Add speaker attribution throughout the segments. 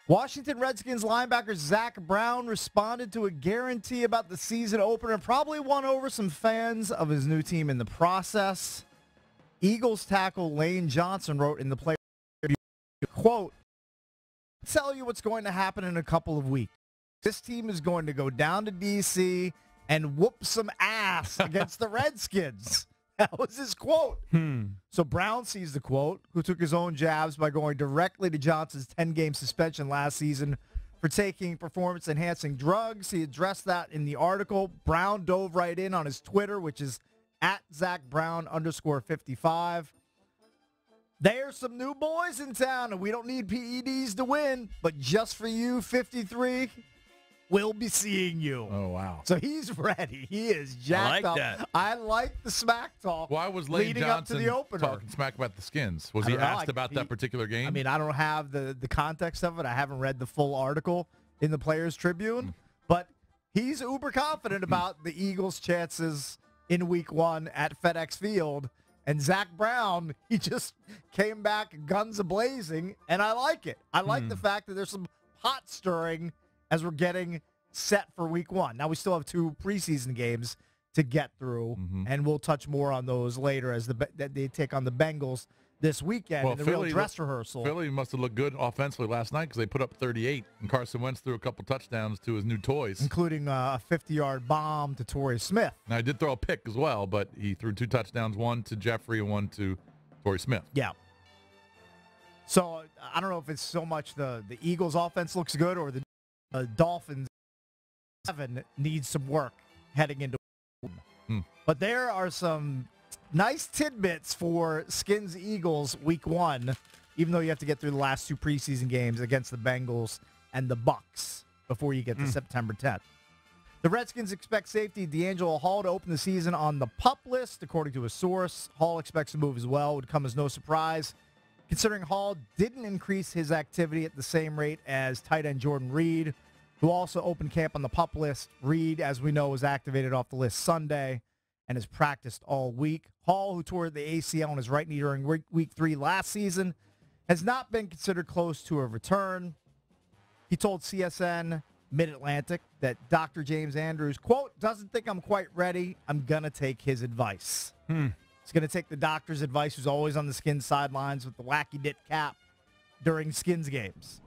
Speaker 1: Washington Redskins linebacker Zac Brown responded to a guarantee about the season opener and probably won over some fans of his new team in the process. Eagles tackle Lane Johnson wrote in the player review, quote, "Tell you what's going to happen in a couple of weeks. This team is going to go down to D.C. and whoop some ass against the Redskins." That was his quote. So Brown sees the quote, who took his own jabs by going directly to Johnson's 10-game suspension last season for taking performance-enhancing drugs. He addressed that in the article. Brown dove right in on his Twitter, which is at @ZacBrown_55. There's some new boys in town, and we don't need PEDs to win, but just for you, 53, we'll be seeing you.
Speaker 2: Oh, wow.
Speaker 1: So he's ready. He is jacked up.
Speaker 3: That.
Speaker 1: I like the smack talk.
Speaker 2: Why was Lane
Speaker 1: leading
Speaker 2: Johnson
Speaker 1: up to the opener.
Speaker 2: talking smack about the Skins? Was he asked about that particular game?
Speaker 1: I mean, I don't have the context of it. I haven't read the full article in the Players Tribune, but he's uber confident about the Eagles' chances in Week 1 at FedEx Field. And Zac Brown, he just came back guns a-blazing, and I like it. I like the fact that there's some pot stirring as we're getting set for Week 1. Now, we still have 2 preseason games to get through, and we'll touch more on those later as they take on the Bengals this weekend in the real dress rehearsal.
Speaker 2: Philly must have looked good offensively last night because they put up 38, and Carson Wentz threw a couple touchdowns to his new toys.
Speaker 1: Including a 50-yard bomb to Torrey Smith.
Speaker 2: Now, he did throw a pick as well, but he threw 2 touchdowns, one to Jeffrey and one to Torrey Smith.
Speaker 1: Yeah. So, I don't know if it's so much the Eagles' offense looks good or the Dolphins' 7 needs some work heading into But there are some nice tidbits for Skins Eagles Week 1, even though you have to get through the last 2 preseason games against the Bengals and the Bucs before you get to September 10th. The Redskins expect safety DeAngelo Hall to open the season on the PUP list, according to a source. Hall expects to move as well. Would come as no surprise, considering Hall didn't increase his activity at the same rate as tight end Jordan Reed, who also opened camp on the PUP list. Reed, as we know, was activated off the list Sunday and has practiced all week. Hall, who tore the ACL on his right knee during week 3 last season, has not been considered close to a return. He told CSN Mid-Atlantic that Dr. James Andrews, quote, "doesn't think I'm quite ready. I'm going to take his advice." He's going to take the doctor's advice, who's always on the Skins sidelines with the wacky knit cap during Skins games.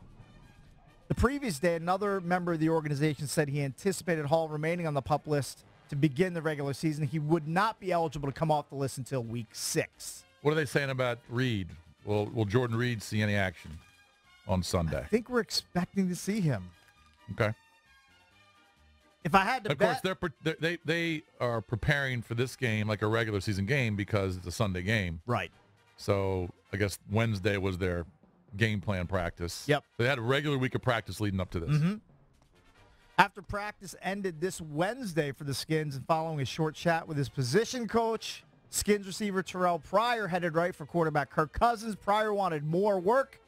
Speaker 1: The previous day, another member of the organization said he anticipated Hall remaining on the PUP list to begin the regular season. He would not be eligible to come off the list until Week 6.
Speaker 2: What are they saying about Reed? Will Jordan Reed see any action on Sunday?
Speaker 1: I think we're expecting to see him.
Speaker 2: Okay.
Speaker 1: If I had to bet,
Speaker 2: of course, they are preparing for this game like a regular season game because it's a Sunday game.
Speaker 1: Right.
Speaker 2: So I guess Wednesday was their game plan practice.
Speaker 1: Yep.
Speaker 2: They had a regular week of practice leading up to this.
Speaker 1: After practice ended this Wednesday for the Skins and following a short chat with his position coach, Skins receiver Terrell Pryor headed right for quarterback Kirk Cousins. Pryor wanted more work.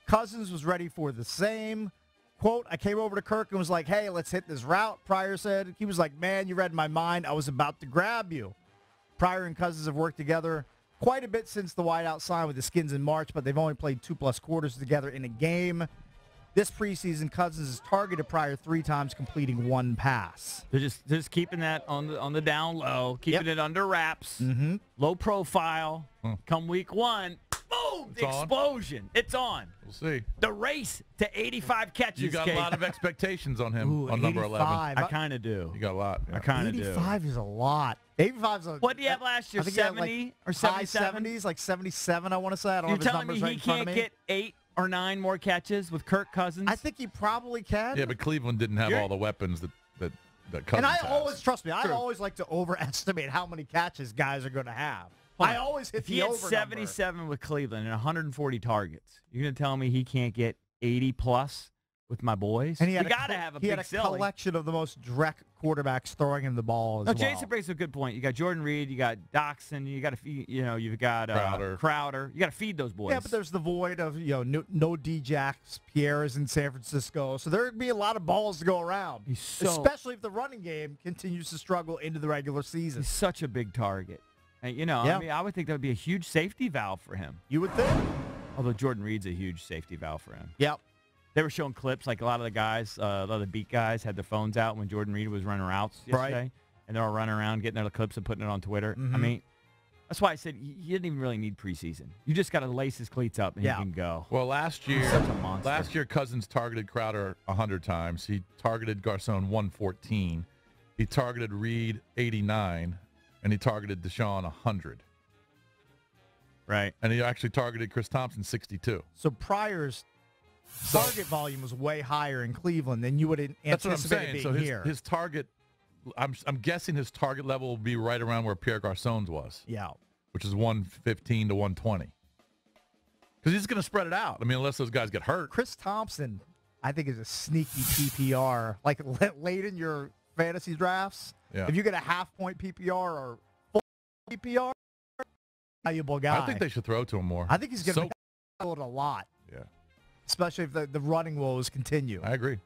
Speaker 1: Cousins was ready for the same. Quote, "I came over to Kirk and was like, hey, let's hit this route," Pryor said. He was like, "Man, you read my mind. I was about to grab you." Pryor and Cousins have worked together quite a bit since the wideout sign with the Skins in March, but they've only played 2+ quarters together in a game. This preseason, Cousins has targeted Pryor 3 times, completing 1 pass.
Speaker 3: They're just keeping that on the down low, keeping it under wraps, low profile. Come Week 1, boom, the explosion. It's on.
Speaker 2: We'll see.
Speaker 3: The race to 85 catches.
Speaker 2: You got a lot of expectations on him on number 11.
Speaker 3: I kind of do.
Speaker 2: You got a lot. Yeah.
Speaker 3: I kind of do.
Speaker 1: 85 is a lot. 85 is a...
Speaker 3: What did he have last year,
Speaker 1: I think he had
Speaker 3: 70 or 77?
Speaker 1: High 70s, like 77, I want to say. I don't
Speaker 3: You're
Speaker 1: have his
Speaker 3: telling me
Speaker 1: numbers right
Speaker 3: he
Speaker 1: in front of
Speaker 3: can't
Speaker 1: me.
Speaker 3: get 8 or 9 more catches with Kirk Cousins?
Speaker 1: I think he probably can.
Speaker 2: Yeah, but Cleveland didn't have all the weapons that Cousins
Speaker 1: And I
Speaker 2: has.
Speaker 1: always, trust me, I always like to overestimate how many catches guys are going to have. I always hit
Speaker 3: if he
Speaker 1: the
Speaker 3: had
Speaker 1: over
Speaker 3: 77 with Cleveland and 140 targets, you're going to tell me he can't get 80+ with my boys?
Speaker 1: And he had
Speaker 3: got to have a big
Speaker 1: collection of the most direct quarterbacks throwing him the ball as well.
Speaker 3: Jason brings a good point. You got Jordan Reed, you got Doxson, you got to feed, you've got Crowder. You got to feed those boys.
Speaker 1: Yeah, but there's the void of no D-Jacks. Pierre is in San Francisco, so there'd be a lot of balls to go around. Especially if the running game continues to struggle into the regular season.
Speaker 3: He's such a big target. And, I mean, I would think that would be a huge safety valve for him.
Speaker 1: You would think.
Speaker 3: Although Jordan Reed's a huge safety valve for him.
Speaker 1: Yep.
Speaker 3: They were showing clips, like a lot of the guys, a lot of the beat guys had their phones out when Jordan Reed was running routes yesterday.
Speaker 1: Right.
Speaker 3: And they're all running around getting their clips and putting it on Twitter. I mean, that's why I said you didn't even really need preseason. You just got to lace his cleats up and you can go.
Speaker 2: Well, last year Cousins targeted Crowder 100 times. He targeted Garcon 114. He targeted Reed 89, and he targeted Deshaun 100.
Speaker 3: Right.
Speaker 2: And he actually targeted Chris Thompson 62.
Speaker 1: So Pryor's target volume was way higher in Cleveland than you would anticipate.
Speaker 2: That's what I'm saying.
Speaker 1: Being
Speaker 2: So
Speaker 1: here.
Speaker 2: his target, I'm guessing his target level will be right around where Pierre Garcon's was.
Speaker 1: Yeah.
Speaker 2: Which is 115 to 120. Because he's going to spread it out. I mean, unless those guys get hurt.
Speaker 1: Chris Thompson, I think, is a sneaky PPR. Like late in your fantasy drafts, if you get a half-point PPR or full PPR, valuable guy.
Speaker 2: I think they should throw to him more.
Speaker 1: I think he's going to be a lot.
Speaker 2: Yeah.
Speaker 1: Especially if the running woes continue.
Speaker 2: I agree.